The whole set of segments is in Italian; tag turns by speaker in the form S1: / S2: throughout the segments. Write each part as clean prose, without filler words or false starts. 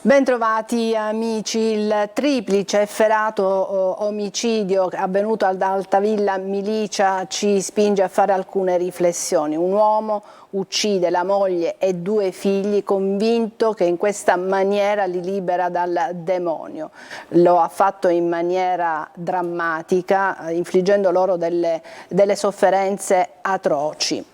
S1: Bentrovati amici, il triplice efferato omicidio avvenuto ad Altavilla Milicia ci spinge a fare alcune riflessioni. Un uomo uccide la moglie e due figli convinto che in questa maniera li libera dal demonio. Lo ha fatto in maniera drammatica, infliggendo loro delle sofferenze atroci.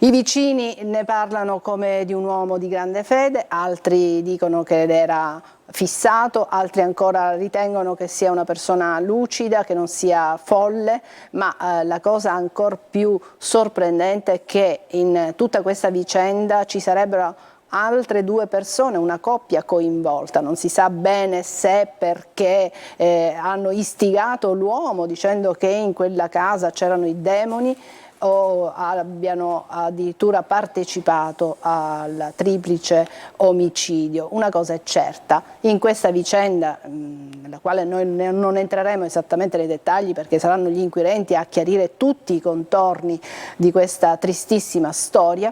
S1: I vicini ne parlano come di un uomo di grande fede, altri dicono che era fissato, altri ancora ritengono che sia una persona lucida, che non sia folle, ma la cosa ancora più sorprendente è che in tutta questa vicenda ci sarebbero altre due persone, una coppia coinvolta, non si sa bene se perché hanno istigato l'uomo dicendo che in quella casa c'erano i demoni, o abbiano addirittura partecipato al triplice omicidio. Una cosa è certa, in questa vicenda, nella quale noi non entreremo esattamente nei dettagli perché saranno gli inquirenti a chiarire tutti i contorni di questa tristissima storia,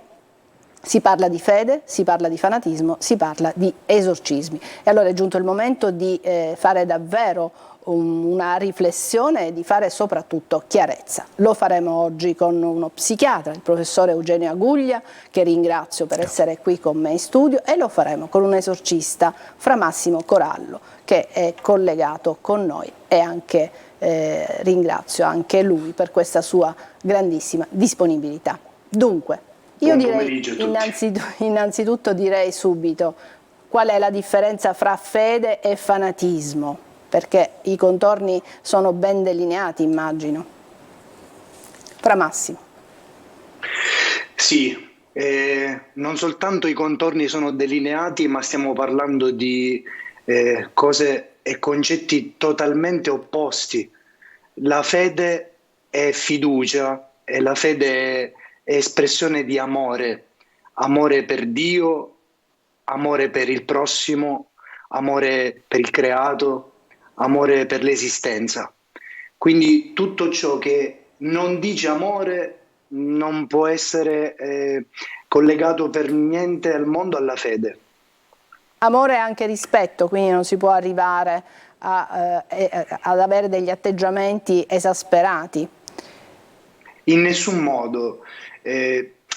S1: si parla di fede, si parla di fanatismo, si parla di esorcismi. E allora è giunto il momento di fare davvero una riflessione e di fare soprattutto chiarezza. Lo faremo oggi con uno psichiatra, il professore Eugenio Aguglia, che ringrazio per essere qui con me in studio, e lo faremo con un esorcista, Fra Massimo Corallo, che è collegato con noi, e anche ringrazio anche lui per questa sua grandissima disponibilità. Dunque, io direi innanzitutto direi subito qual è la differenza fra fede e fanatismo, perché i contorni sono ben delineati, immagino. Fra Massimo.
S2: Sì, non soltanto i contorni sono delineati, ma stiamo parlando di cose e concetti totalmente opposti. La fede è fiducia e la fede è espressione di amore, amore per Dio, amore per il prossimo, amore per il creato, amore per l'esistenza. Quindi tutto ciò che non dice amore non può essere collegato per niente al mondo alla fede.
S1: Amore e anche rispetto, quindi non si può arrivare ad avere degli atteggiamenti esasperati.
S2: In nessun modo.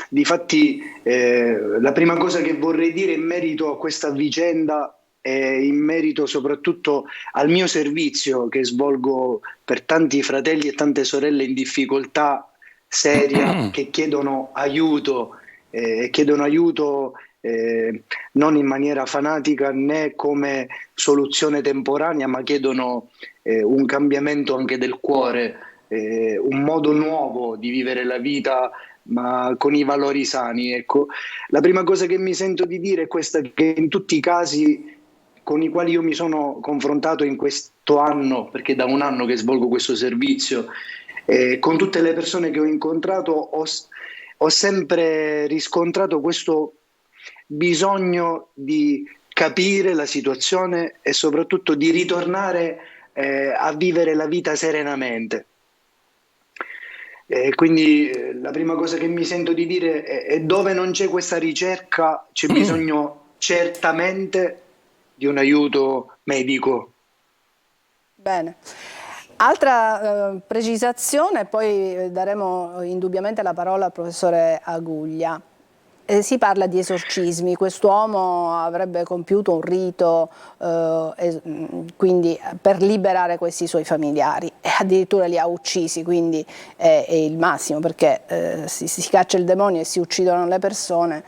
S2: Difatti, la prima cosa che vorrei dire in merito a questa vicenda e in merito soprattutto al mio servizio che svolgo per tanti fratelli e tante sorelle in difficoltà seria che chiedono aiuto, non in maniera fanatica né come soluzione temporanea, ma chiedono un cambiamento anche del cuore, un modo nuovo di vivere la vita, ma con i valori sani. Ecco. La prima cosa che mi sento di dire è questa, che in tutti i casi con i quali io mi sono confrontato in questo anno, perché da un anno che svolgo questo servizio, con tutte le persone che ho incontrato ho sempre riscontrato questo bisogno di capire la situazione e soprattutto di ritornare a vivere la vita serenamente. Quindi la prima cosa che mi sento di dire è dove non c'è questa ricerca c'è bisogno certamente di un aiuto medico.
S1: Bene. Altra precisazione, poi daremo indubbiamente la parola al professore Aguglia. Si parla di esorcismi, quest'uomo avrebbe compiuto un rito quindi per liberare questi suoi familiari e addirittura li ha uccisi, quindi è il massimo, perché si caccia il demonio e si uccidono le persone,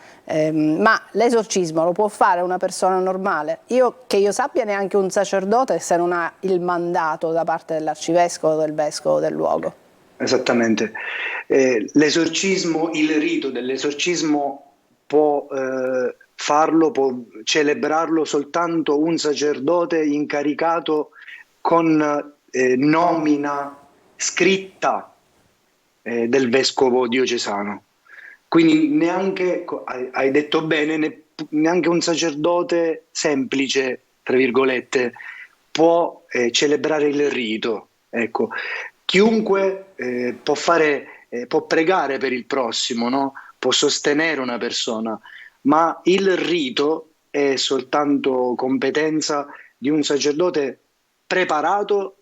S1: ma l'esorcismo lo può fare una persona normale? Che io sappia neanche un sacerdote, se non ha il mandato da parte dell'arcivescovo o del vescovo del luogo.
S2: Esattamente. L'esorcismo, il rito dell'esorcismo può farlo, può celebrarlo soltanto un sacerdote incaricato con nomina scritta del vescovo diocesano. Quindi neanche, hai detto bene, neanche un sacerdote semplice, tra virgolette, può celebrare il rito. Ecco. Chiunque può pregare per il prossimo, no? Può sostenere una persona, ma il rito è soltanto competenza di un sacerdote preparato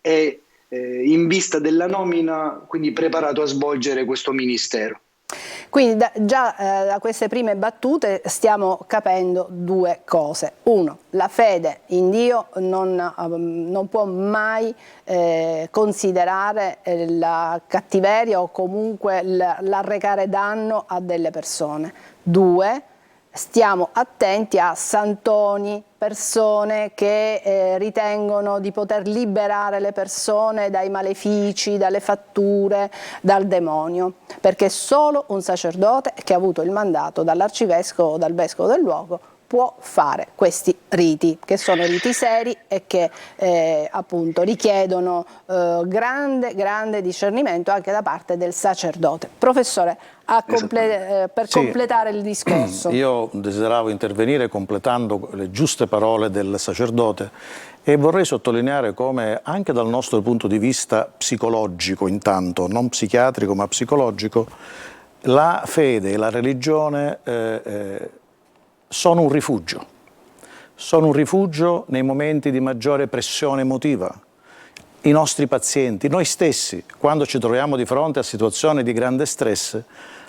S2: e in vista della nomina, quindi preparato a svolgere questo ministero.
S1: Quindi già da queste prime battute stiamo capendo due cose. Uno, la fede in Dio non può mai considerare la cattiveria o comunque l'arrecare danno a delle persone. Due, stiamo attenti a santoni, persone che ritengono di poter liberare le persone dai malefici, dalle fatture, dal demonio, perché solo un sacerdote che ha avuto il mandato dall'arcivescovo o dal vescovo del luogo può fare questi riti, che sono riti seri e che appunto richiedono grande discernimento anche da parte del sacerdote. Professore, per completare il discorso.
S3: Io desideravo intervenire completando le giuste parole del sacerdote e vorrei sottolineare come anche dal nostro punto di vista psicologico, intanto, non psichiatrico ma psicologico, la fede e la religione sono un rifugio nei momenti di maggiore pressione emotiva. I nostri pazienti, noi stessi, quando ci troviamo di fronte a situazioni di grande stress,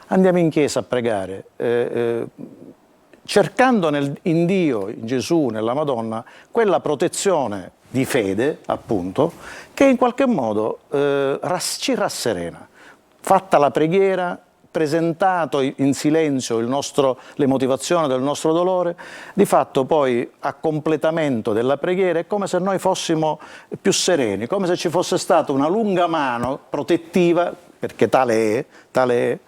S3: andiamo in chiesa a pregare, cercando in Dio, in Gesù, nella Madonna, quella protezione di fede, appunto, che in qualche modo ci rasserena. Fatta la preghiera, presentato in silenzio le motivazioni del nostro dolore, di fatto poi a completamento della preghiera è come se noi fossimo più sereni, come se ci fosse stata una lunga mano protettiva, perché tale è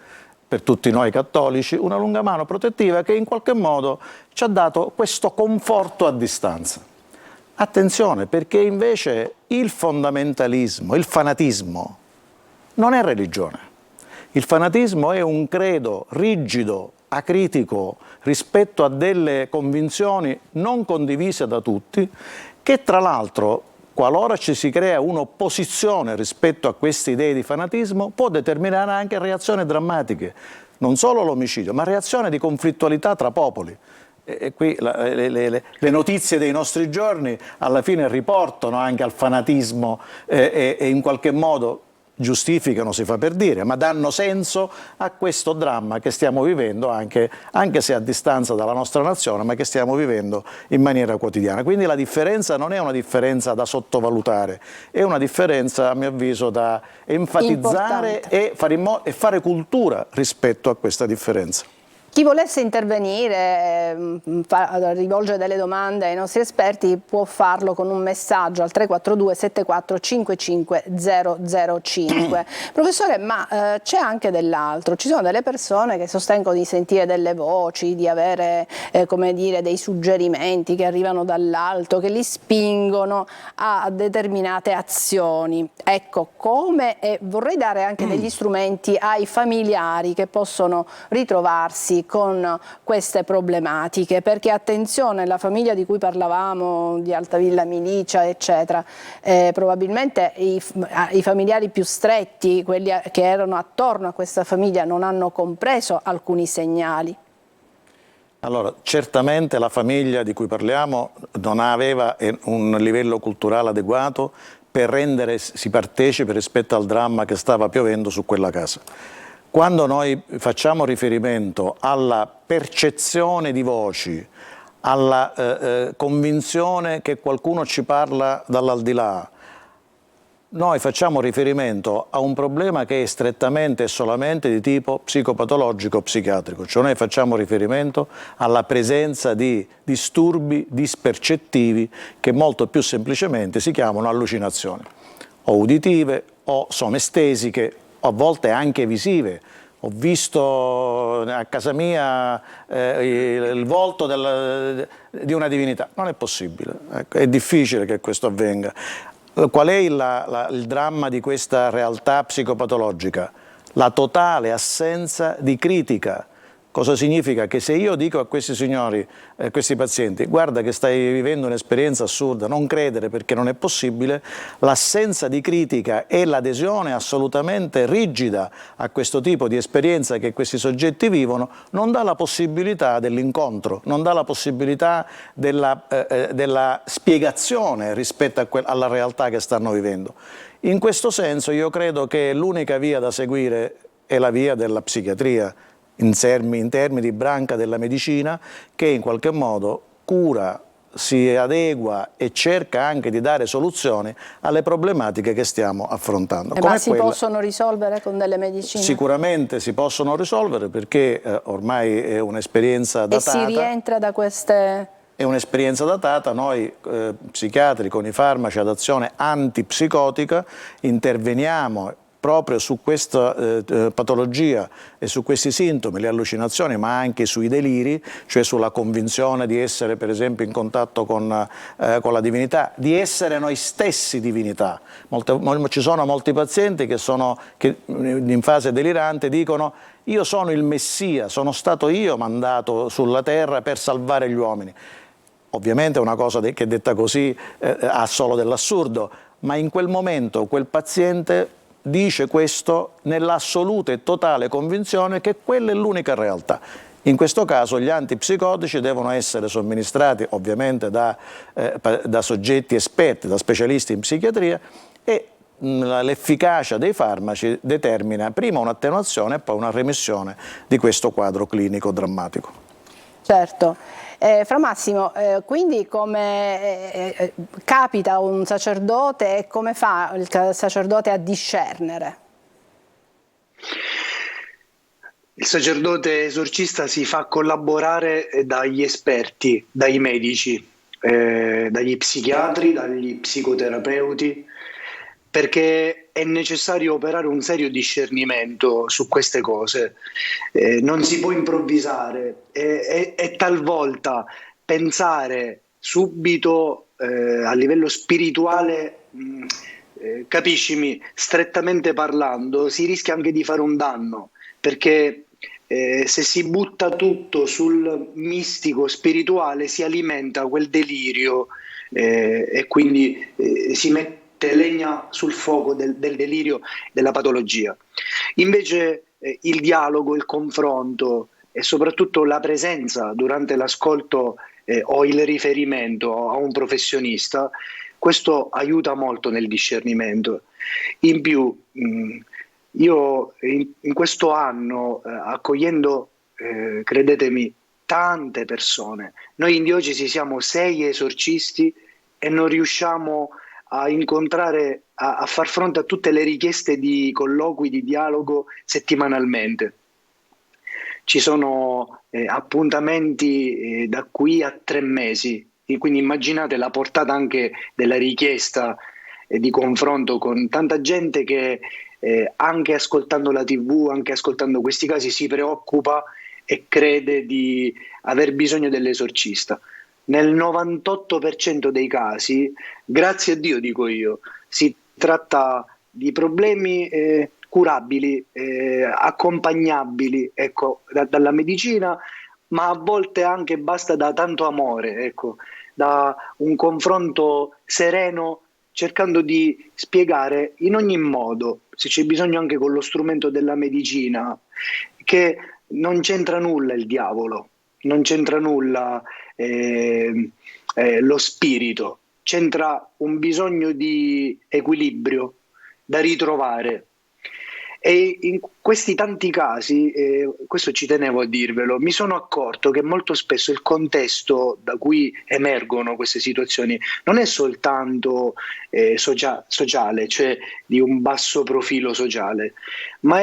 S3: per tutti noi cattolici, una lunga mano protettiva che in qualche modo ci ha dato questo conforto a distanza. Attenzione, perché invece il fondamentalismo, il fanatismo, non è religione. Il fanatismo è un credo rigido, acritico, rispetto a delle convinzioni non condivise da tutti, che tra l'altro, qualora ci si crea un'opposizione rispetto a queste idee di fanatismo, può determinare anche reazioni drammatiche. Non solo l'omicidio, ma reazioni di conflittualità tra popoli. E qui le notizie dei nostri giorni alla fine riportano anche al fanatismo e in qualche modo giustificano, si fa per dire, ma danno senso a questo dramma che stiamo vivendo, anche se a distanza dalla nostra nazione, ma che stiamo vivendo in maniera quotidiana. Quindi la differenza non è una differenza da sottovalutare, è una differenza, a mio avviso, da enfatizzare e fare cultura rispetto a questa differenza.
S1: Chi volesse intervenire, rivolgere delle domande ai nostri esperti, può farlo con un messaggio al 342 74 55 005. Professore, ma c'è anche dell'altro. Ci sono delle persone che sostengono di sentire delle voci, di avere come dire, dei suggerimenti che arrivano dall'alto, che li spingono a determinate azioni. Ecco, vorrei dare anche degli strumenti ai familiari che possono ritrovarsi con queste problematiche, perché attenzione, la famiglia di cui parlavamo, di Altavilla Milicia eccetera, probabilmente i familiari più stretti, quelli che erano attorno a questa famiglia, non hanno compreso alcuni segnali.
S3: Allora, certamente la famiglia di cui parliamo non aveva un livello culturale adeguato per rendersi partecipe rispetto al dramma che stava piovendo su quella casa. Quando noi facciamo riferimento alla percezione di voci, alla convinzione che qualcuno ci parla dall'aldilà, noi facciamo riferimento a un problema che è strettamente e solamente di tipo psicopatologico o psichiatrico, cioè noi facciamo riferimento alla presenza di disturbi dispercettivi che molto più semplicemente si chiamano allucinazioni, o uditive o somestesiche, a volte anche visive. Ho visto a casa mia il volto di una divinità. Non è possibile, ecco, è difficile che questo avvenga. Qual è il dramma di questa realtà psicopatologica? La totale assenza di critica Cosa significa? Che se io dico a questi signori, a questi pazienti, guarda che stai vivendo un'esperienza assurda, non credere perché non è possibile, l'assenza di critica e l'adesione assolutamente rigida a questo tipo di esperienza che questi soggetti vivono non dà la possibilità dell'incontro, non dà la possibilità della spiegazione rispetto alla realtà che stanno vivendo. In questo senso io credo che l'unica via da seguire è la via della psichiatria, in termini di branca della medicina, che in qualche modo cura, si adegua e cerca anche di dare soluzioni alle problematiche che stiamo affrontando.
S1: Ma si possono risolvere con delle medicine?
S3: Sicuramente si possono risolvere perché ormai è un'esperienza datata.
S1: E si rientra da queste...
S3: È un'esperienza datata, noi psichiatri con i farmaci ad azione antipsicotica interveniamo proprio su questa patologia e su questi sintomi, le allucinazioni, ma anche sui deliri, cioè sulla convinzione di essere per esempio in contatto con la divinità, di essere noi stessi divinità. Ci sono molti pazienti che in fase delirante dicono: io sono il Messia, sono stato io mandato sulla terra per salvare gli uomini. Ovviamente è una cosa che detta così ha solo dell'assurdo, ma in quel momento quel paziente dice questo nell'assoluta e totale convinzione che quella è l'unica realtà. In questo caso gli antipsicotici devono essere somministrati ovviamente da soggetti esperti, da specialisti in psichiatria, e l'efficacia dei farmaci determina prima un'attenuazione e poi una remissione di questo quadro clinico drammatico.
S1: Certo. Fra Massimo, quindi come capita un sacerdote e come fa il sacerdote a discernere?
S2: Il sacerdote esorcista si fa collaborare dagli esperti, dai medici, dagli psichiatri, dagli psicoterapeuti, perché è necessario operare un serio discernimento su queste cose. Non si può improvvisare e talvolta pensare subito a livello spirituale, capiscimi, strettamente parlando, si rischia anche di fare un danno, perché se si butta tutto sul mistico spirituale si alimenta quel delirio e quindi si mette legna sul fuoco del delirio, della patologia. Invece il dialogo, il confronto e soprattutto la presenza durante l'ascolto o il riferimento a un professionista, questo aiuta molto nel discernimento. In più, io in questo anno, accogliendo, credetemi, tante persone, noi in diocesi siamo 6 esorcisti e non riusciamo a incontrare, a far fronte a tutte le richieste di colloqui, di dialogo settimanalmente. Ci sono appuntamenti da qui a 3 mesi, e quindi immaginate la portata anche della richiesta di confronto con tanta gente che anche ascoltando la TV, anche ascoltando questi casi, si preoccupa e crede di aver bisogno dell'esorcista. Nel 98% dei casi, grazie a Dio dico io, si tratta di problemi curabili, accompagnabili, ecco, dalla medicina, ma a volte anche basta da tanto amore, ecco, da un confronto sereno, cercando di spiegare in ogni modo, se c'è bisogno anche con lo strumento della medicina, che non c'entra nulla il diavolo, non c'entra nulla lo spirito, c'entra un bisogno di equilibrio da ritrovare. E in questi tanti casi, questo ci tenevo a dirvelo, mi sono accorto che molto spesso il contesto da cui emergono queste situazioni non è soltanto sociale, cioè di un basso profilo sociale, ma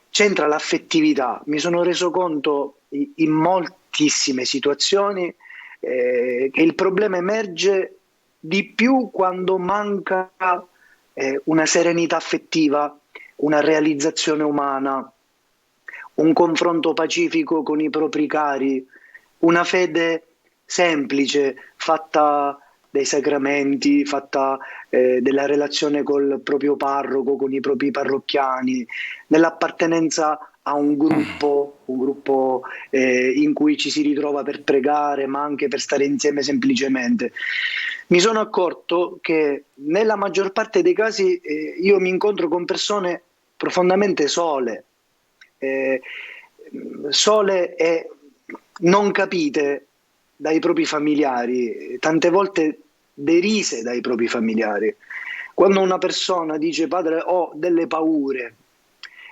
S2: c'entra l'affettività. Mi sono reso conto in moltissime situazioni che il problema emerge di più quando manca una serenità affettiva, una realizzazione umana, un confronto pacifico con i propri cari, una fede semplice, fatta dei sacramenti, fatta della relazione col proprio parroco, con i propri parrocchiani, nell'appartenenza a un gruppo in cui ci si ritrova per pregare, ma anche per stare insieme semplicemente. Mi sono accorto che nella maggior parte dei casi io mi incontro con persone profondamente sole e non capite dai propri familiari, tante volte derise dai propri familiari. Quando una persona dice padre ho delle paure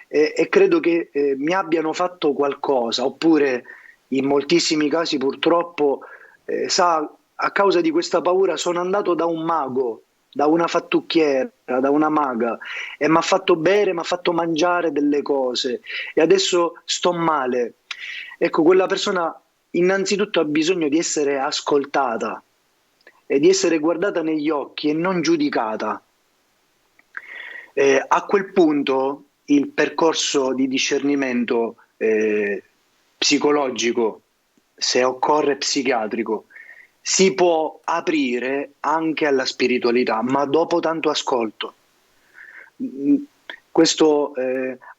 S2: e credo che mi abbiano fatto qualcosa, oppure in moltissimi casi purtroppo sa, a causa di questa paura sono andato da un mago, da una fattucchiera, da una maga e mi ha fatto bere, mi ha fatto mangiare delle cose e adesso sto male. Ecco, quella persona innanzitutto ha bisogno di essere ascoltata e di essere guardata negli occhi e non giudicata. A quel punto il percorso di discernimento psicologico, se occorre psichiatrico, si può aprire anche alla spiritualità, ma dopo tanto ascolto. Questo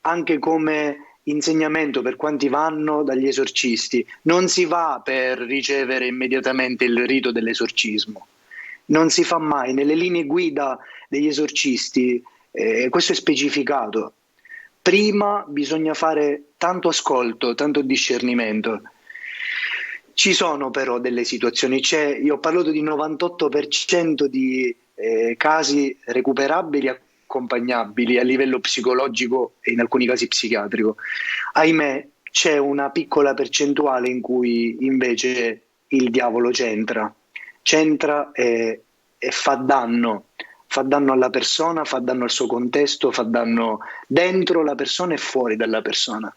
S2: anche come insegnamento per quanti vanno dagli esorcisti. Non si va per ricevere immediatamente il rito dell'esorcismo, non si fa mai. Nelle linee guida degli esorcisti questo è specificato. Prima bisogna fare tanto ascolto, tanto discernimento. Ci sono però delle situazioni, io ho parlato di 98% di casi recuperabili, accompagnabili a livello psicologico e in alcuni casi psichiatrico. Ahimè, c'è una piccola percentuale in cui invece il diavolo c'entra e fa danno alla persona, fa danno al suo contesto, fa danno dentro la persona e fuori dalla persona.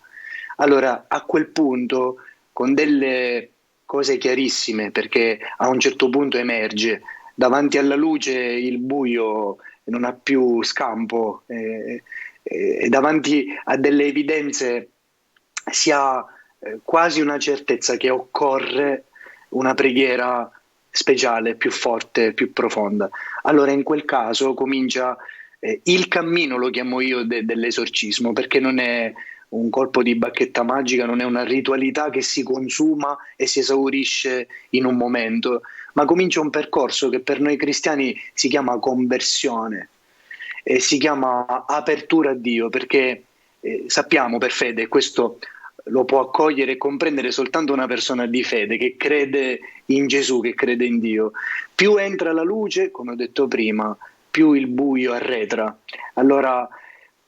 S2: Allora, a quel punto, con delle cose chiarissime, perché a un certo punto emerge, davanti alla luce il buio non ha più scampo, e davanti a delle evidenze si ha quasi una certezza che occorre una preghiera speciale, più forte, più profonda. Allora in quel caso comincia il cammino, lo chiamo io, dell'esorcismo, perché non è un colpo di bacchetta magica, non è una ritualità che si consuma e si esaurisce in un momento, ma comincia un percorso che per noi cristiani si chiama conversione e si chiama apertura a Dio, perché sappiamo per fede, questo lo può accogliere e comprendere soltanto una persona di fede che crede in Gesù, che crede in Dio. Più entra la luce, come ho detto prima, più il buio arretra. Allora,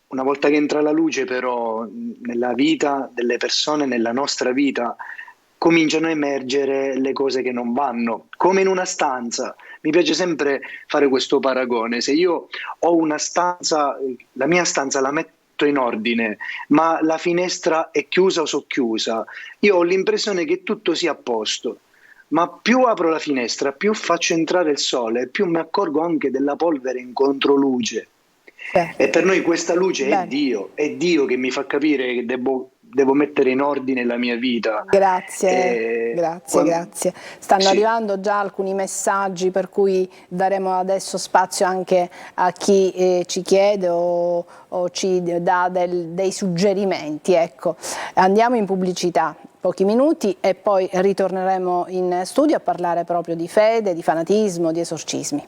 S2: una volta che entra la luce, però, nella vita delle persone, nella nostra vita, cominciano a emergere le cose che non vanno, come in una stanza. Mi piace sempre fare questo paragone. Se io ho una stanza, la mia stanza la metto in ordine, ma la finestra è chiusa o socchiusa, io ho l'impressione che tutto sia a posto. Ma più apro la finestra, più faccio entrare il sole, più mi accorgo anche della polvere in controluce. E per noi questa luce è Dio che mi fa capire che devo mettere in ordine la mia vita.
S1: Grazie, grazie. Stanno arrivando già alcuni messaggi, per cui daremo adesso spazio anche a chi ci chiede o ci dà dei suggerimenti. Ecco. Andiamo in pubblicità, pochi minuti, e poi ritorneremo in studio a parlare proprio di fede, di fanatismo, di esorcismi.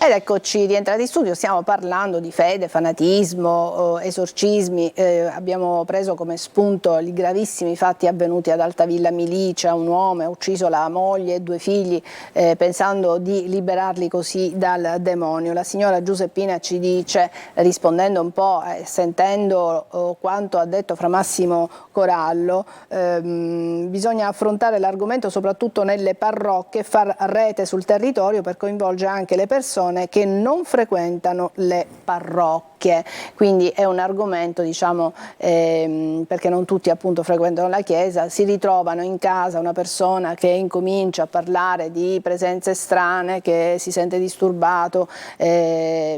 S1: Ed eccoci rientrati in studio, stiamo parlando di fede, fanatismo, esorcismi. Abbiamo preso come spunto i gravissimi fatti avvenuti ad Altavilla Milicia. Un uomo ha ucciso la moglie e 2 figli pensando di liberarli così dal demonio. La signora Giuseppina ci dice, rispondendo un po', sentendo quanto ha detto Fra Massimo Corallo, bisogna affrontare l'argomento soprattutto nelle parrocchie, far rete sul territorio per coinvolgere anche le persone che non frequentano le parrocchie. macchie, quindi è un argomento, diciamo, perché non tutti appunto frequentano la chiesa, si ritrovano in casa una persona che incomincia a parlare di presenze strane, che si sente disturbato, che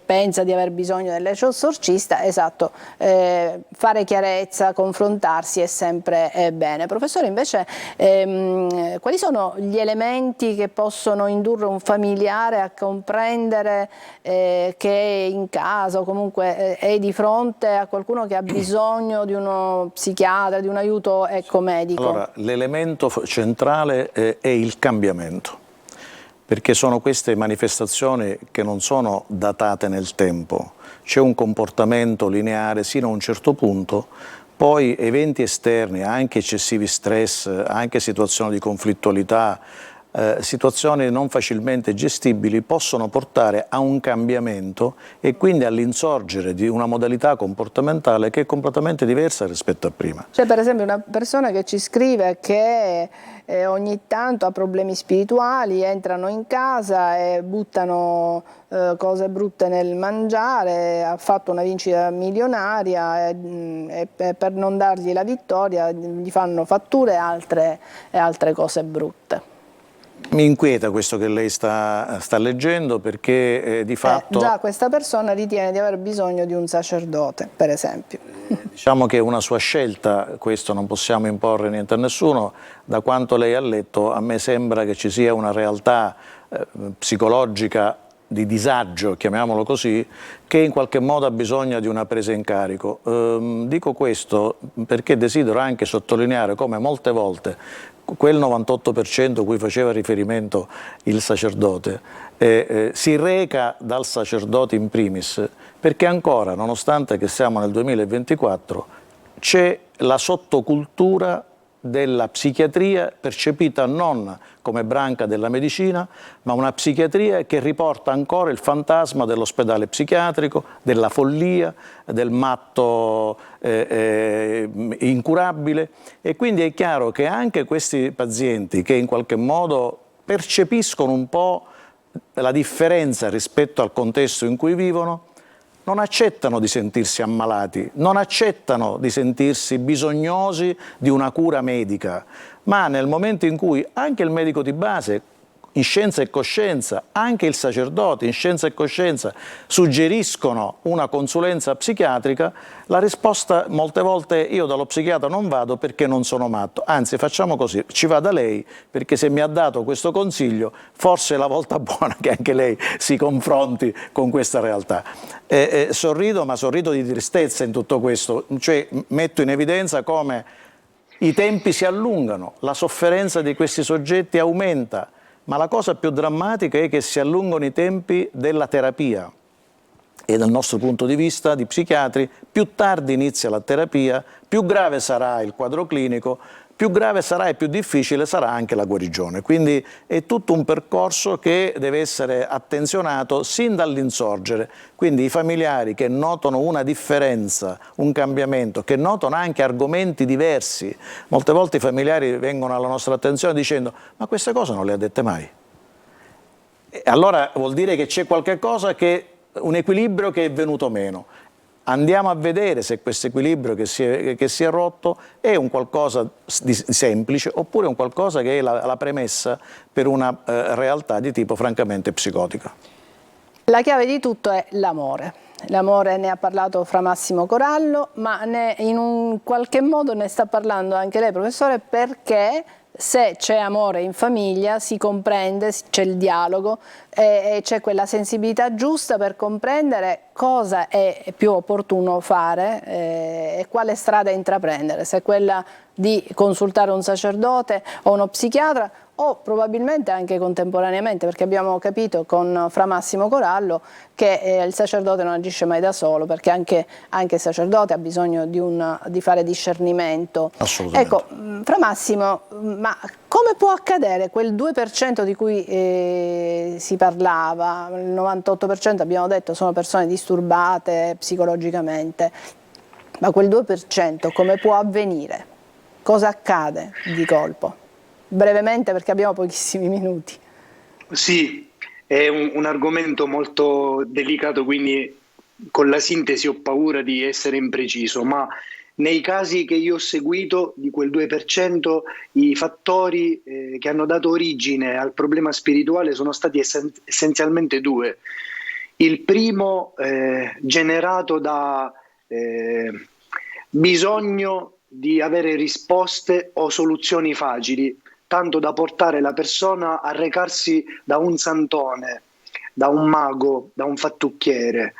S1: pensa di aver bisogno dell'esorcista. Esatto, fare chiarezza, confrontarsi è sempre bene. Professore, invece quali sono gli elementi che possono indurre un familiare a comprendere che è in casa o comunque è di fronte a qualcuno che ha bisogno di uno psichiatra, di un aiuto medico?
S3: Allora, l'elemento centrale è il cambiamento, perché sono queste manifestazioni che non sono datate nel tempo, c'è un comportamento lineare sino a un certo punto, poi eventi esterni, anche eccessivi stress, anche situazioni di conflittualità, situazioni non facilmente gestibili possono portare a un cambiamento e quindi all'insorgere di una modalità comportamentale che è completamente diversa rispetto a prima.
S1: C'è per esempio una persona che ci scrive che ogni tanto ha problemi spirituali, entrano in casa e buttano cose brutte nel mangiare, ha fatto una vincita milionaria e per non dargli la vittoria gli fanno fatture e altre cose brutte.
S3: Mi inquieta questo che lei sta leggendo, perché di fatto...
S1: già questa persona ritiene di aver bisogno di un sacerdote, per esempio.
S3: Diciamo che è una sua scelta, questo non possiamo imporre niente a nessuno. Da quanto lei ha letto, a me sembra che ci sia una realtà psicologica di disagio, chiamiamolo così, che in qualche modo ha bisogno di una presa in carico. Dico questo perché desidero anche sottolineare come molte volte quel 98% cui faceva riferimento il sacerdote si reca dal sacerdote in primis, perché ancora, nonostante che siamo nel 2024, c'è la sottocultura della psichiatria percepita non come branca della medicina, ma una psichiatria che riporta ancora il fantasma dell'ospedale psichiatrico, della follia, del matto incurabile, e quindi è chiaro che anche questi pazienti che in qualche modo percepiscono un po' la differenza rispetto al contesto in cui vivono, non accettano di sentirsi ammalati, non accettano di sentirsi bisognosi di una cura medica, ma nel momento in cui anche il medico di base, in scienza e coscienza, anche il sacerdote in scienza e coscienza suggeriscono una consulenza psichiatrica, la risposta molte volte è: io dallo psichiatra non vado perché non sono matto, anzi facciamo così, ci vada lei perché se mi ha dato questo consiglio forse è la volta buona che anche lei si confronti con questa realtà. Sorrido, ma sorrido di tristezza in tutto questo, cioè metto in evidenza come i tempi si allungano, la sofferenza di questi soggetti aumenta, ma la cosa più drammatica è che si allungano i tempi della terapia e dal nostro punto di vista di psichiatri più tardi inizia la terapia, più grave sarà il quadro clinico, più grave sarà e più difficile sarà anche la guarigione. Quindi è tutto un percorso che deve essere attenzionato sin dall'insorgere. Quindi i familiari che notano una differenza, un cambiamento, che notano anche argomenti diversi, molte volte i familiari vengono alla nostra attenzione dicendo: ma queste cose non le ha dette mai. E allora vuol dire che c'è qualche cosa, un equilibrio che è venuto meno. Andiamo a vedere se questo equilibrio che si è rotto è un qualcosa di semplice oppure un qualcosa che è la premessa per una realtà di tipo francamente psicotica.
S1: La chiave di tutto è l'amore. L'amore, ne ha parlato Fra Massimo Corallo, ma in un qualche modo ne sta parlando anche lei, professore, perché se c'è amore in famiglia si comprende, c'è il dialogo e c'è quella sensibilità giusta per comprendere cosa è più opportuno fare e quale strada intraprendere, se è quella di consultare un sacerdote o uno psichiatra, o probabilmente anche contemporaneamente, perché abbiamo capito con Fra Massimo Corallo che il sacerdote non agisce mai da solo, perché anche il sacerdote ha bisogno di fare discernimento.
S3: Assolutamente.
S1: Ecco, Fra Massimo, ma come può accadere quel 2% di cui si parlava? Il 98% abbiamo detto sono persone disturbate psicologicamente, ma quel 2% come può avvenire? Cosa accade di colpo? Brevemente, perché abbiamo pochissimi minuti.
S2: Sì, È un argomento molto delicato, quindi con la sintesi ho paura di essere impreciso, ma nei casi che io ho seguito, di quel 2%, i fattori che hanno dato origine al problema spirituale sono stati essenzialmente due. Il primo, generato da bisogno di avere risposte o soluzioni facili, tanto da portare la persona a recarsi da un santone, da un mago, da un fattucchiere,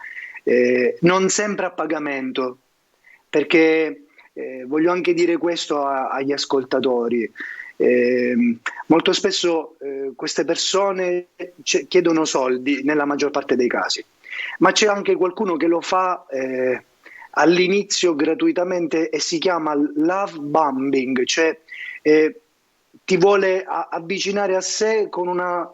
S2: non sempre a pagamento, perché voglio anche dire questo agli ascoltatori. Molto spesso queste persone chiedono soldi nella maggior parte dei casi, ma c'è anche qualcuno che lo fa all'inizio gratuitamente e si chiama love bombing, cioè ti vuole avvicinare a sé con una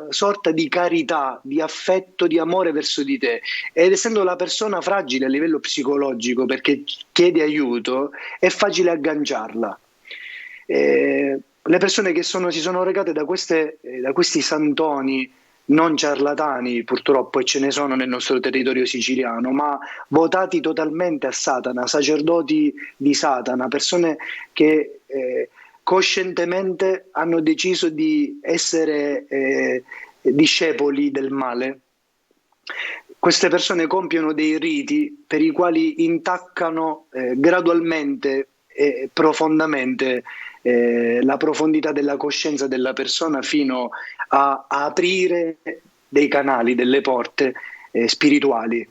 S2: sorta di carità, di affetto, di amore verso di te, ed essendo la persona fragile a livello psicologico perché chiede aiuto, è facile agganciarla. Le persone che si sono recate da questi santoni non ciarlatani, purtroppo, e ce ne sono nel nostro territorio siciliano, ma votati totalmente a Satana, sacerdoti di Satana, persone che coscientemente hanno deciso di essere discepoli del male. Queste persone compiono dei riti per i quali intaccano gradualmente e profondamente la profondità della coscienza della persona, fino a aprire dei canali, delle porte spirituali.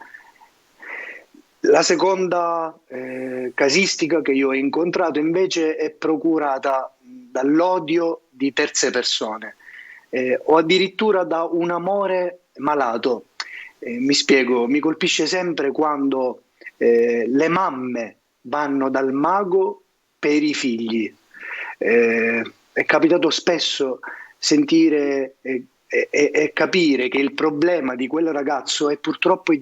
S2: La seconda casistica che io ho incontrato invece è procurata dall'odio di terze persone, o addirittura da un amore malato. Mi spiego, mi colpisce sempre quando le mamme vanno dal mago per i figli. È capitato spesso sentire e capire che il problema di quel ragazzo è purtroppo i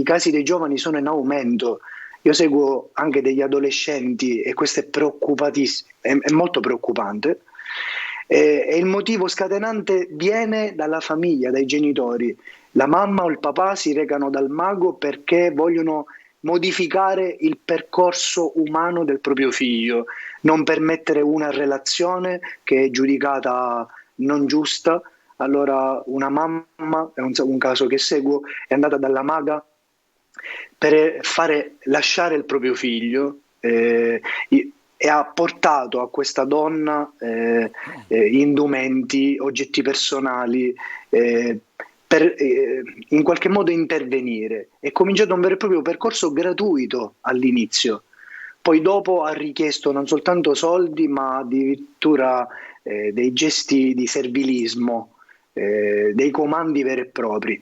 S2: casi dei giovani sono in aumento. Io seguo anche degli adolescenti e questo è preoccupatissimo, è molto preoccupante. E il motivo scatenante viene dalla famiglia, dai genitori. La mamma o il papà si recano dal mago perché vogliono modificare il percorso umano del proprio figlio, non permettere una relazione che è giudicata non giusta. Allora una mamma, è un caso che seguo, è andata dalla maga per fare lasciare il proprio figlio, e ha portato a questa donna indumenti, oggetti personali, per in qualche modo intervenire. È cominciato un vero e proprio percorso gratuito all'inizio, poi dopo ha richiesto non soltanto soldi, ma addirittura dei gesti di servilismo, dei comandi veri e propri.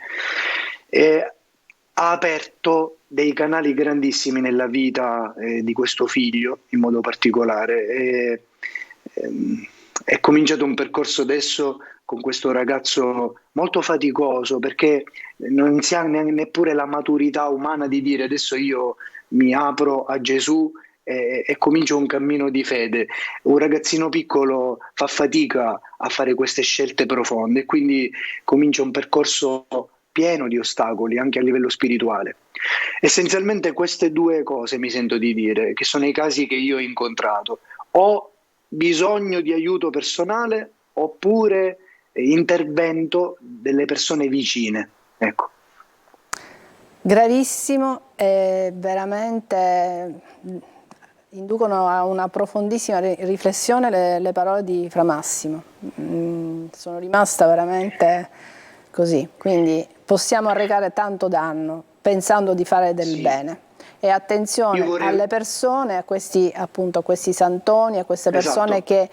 S2: Ha aperto dei canali grandissimi nella vita di questo figlio in modo particolare. È cominciato un percorso adesso con questo ragazzo molto faticoso, perché non si ha neppure la maturità umana di dire adesso io mi apro a Gesù e comincio un cammino di fede. Un ragazzino piccolo fa fatica a fare queste scelte profonde e quindi comincia un percorso pieno di ostacoli anche a livello spirituale. Essenzialmente queste due cose mi sento di dire, che sono i casi che io ho incontrato: ho bisogno di aiuto personale oppure intervento delle persone vicine. Ecco.
S1: Gravissimo, e veramente inducono a una profondissima riflessione le parole di Fra Massimo. Sono rimasta veramente così, quindi possiamo arrecare tanto danno pensando di fare del bene. E attenzione alle persone, appunto, a questi santoni, a queste persone che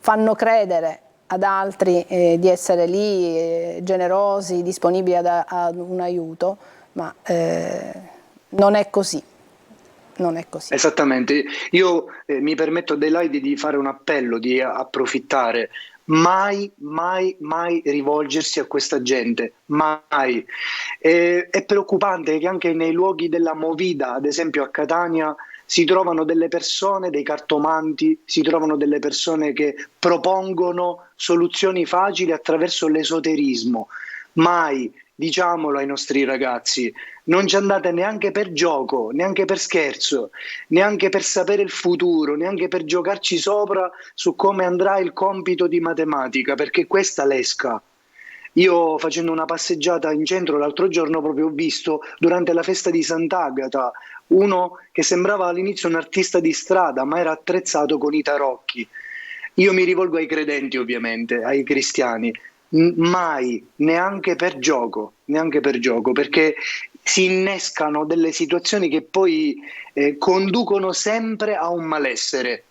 S1: fanno credere ad altri di essere lì generosi, disponibili ad un aiuto, ma non è così. Non è così.
S2: Esattamente. Io mi permetto, Adelaide, di fare un appello, di approfittare. Mai, mai, mai rivolgersi a questa gente, mai. È preoccupante che anche nei luoghi della Movida, ad esempio a Catania, si trovano delle persone, dei cartomanti, si trovano delle persone che propongono soluzioni facili attraverso l'esoterismo. Mai, diciamolo ai nostri ragazzi, non ci andate neanche per gioco, neanche per scherzo, neanche per sapere il futuro, neanche per giocarci sopra su come andrà il compito di matematica, perché questa l'esca. Io, facendo una passeggiata in centro l'altro giorno, proprio ho visto durante la festa di Sant'Agata uno che sembrava all'inizio un artista di strada, ma era attrezzato con i tarocchi. Io mi rivolgo ai credenti, ovviamente, ai cristiani. Mai, neanche per gioco, perché si innescano delle situazioni che poi conducono sempre a un malessere,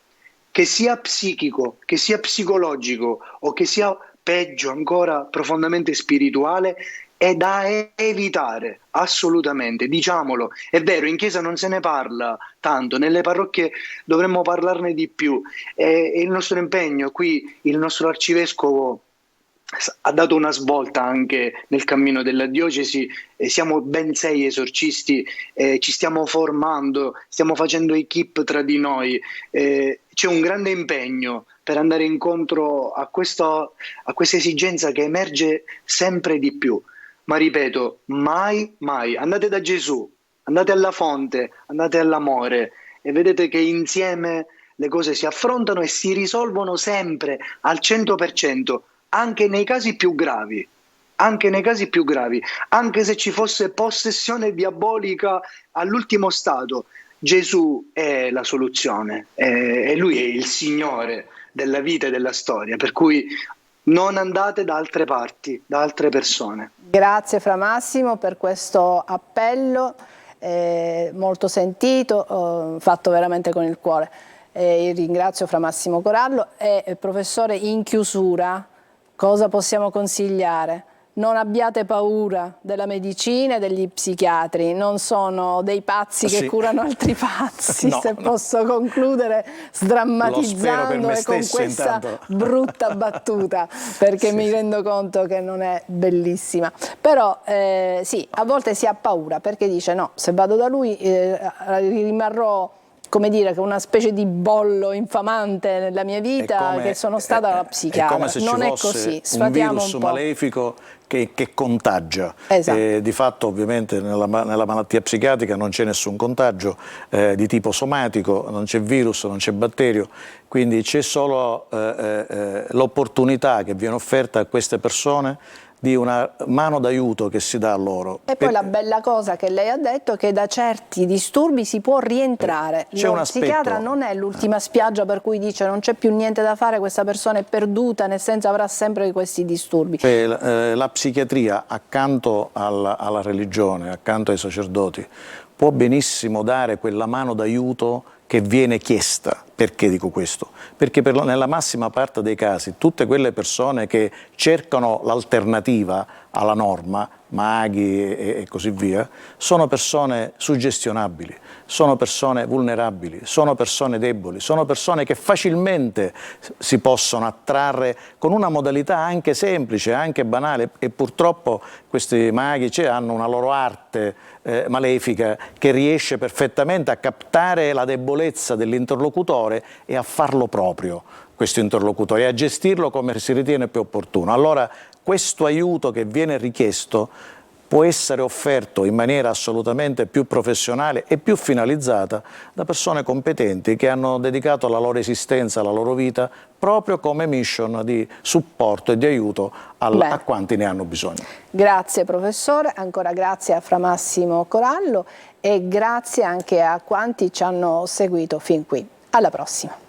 S2: che sia psichico, che sia psicologico o che sia peggio ancora profondamente spirituale. È da evitare, assolutamente, diciamolo. È vero, in chiesa non se ne parla tanto, nelle parrocchie dovremmo parlarne di più. E il nostro impegno qui, il nostro arcivescovo ha dato una svolta anche nel cammino della diocesi, siamo ben 6 esorcisti, ci stiamo formando, stiamo facendo equip tra di noi, c'è un grande impegno per andare incontro a questa esigenza che emerge sempre di più. Ma ripeto, mai, mai, andate da Gesù, andate alla fonte, andate all'amore e vedete che insieme le cose si affrontano e si risolvono sempre al 100%. Anche nei casi più gravi, anche se ci fosse possessione diabolica all'ultimo stato, Gesù è la soluzione, e Lui è il Signore della vita e della storia, per cui non andate da altre parti, da altre persone.
S1: Grazie Fra Massimo per questo appello molto sentito, fatto veramente con il cuore. Ringrazio Fra Massimo Corallo e professore, in chiusura, cosa possiamo consigliare? Non abbiate paura della medicina e degli psichiatri, non sono dei pazzi che curano altri pazzi, no, se posso concludere sdrammatizzando e con questa brutta battuta, perché mi rendo conto che non è bellissima. Però sì, a volte si ha paura, perché dice no, se vado da lui rimarrò, come dire, che una specie di bollo infamante nella mia vita, che sono stata la psichiatra.
S3: È come se
S1: non
S3: ci
S1: è
S3: fosse
S1: così,
S3: un virus malefico che contagia.
S1: Esatto.
S3: Di fatto ovviamente nella malattia psichiatrica non c'è nessun contagio di tipo somatico, non c'è virus, non c'è batterio, quindi c'è solo l'opportunità che viene offerta a queste persone di una mano d'aiuto che si dà a loro.
S1: E poi la bella cosa che lei ha detto è che da certi disturbi si può rientrare. Lo psichiatra non è l'ultima spiaggia per cui dice non c'è più niente da fare, questa persona è perduta, nel senso avrà sempre questi disturbi.
S3: La psichiatria, accanto alla religione, accanto ai sacerdoti, può benissimo dare quella mano d'aiuto che viene chiesta. Perché dico questo? Perché nella massima parte dei casi tutte quelle persone che cercano l'alternativa alla norma, maghi e così via, sono persone suggestionabili, sono persone vulnerabili, sono persone deboli, sono persone che facilmente si possono attrarre con una modalità anche semplice, anche banale, e purtroppo questi maghi hanno una loro arte malefica che riesce perfettamente a captare la debolezza dell'interlocutore e a farlo proprio questo interlocutore e a gestirlo come si ritiene più opportuno. Allora questo aiuto che viene richiesto può essere offerto in maniera assolutamente più professionale e più finalizzata da persone competenti che hanno dedicato la loro esistenza, la loro vita proprio come mission di supporto e di aiuto a quanti ne hanno bisogno.
S1: Grazie professore, ancora grazie a Fra Massimo Corallo e grazie anche a quanti ci hanno seguito fin qui. Alla prossima.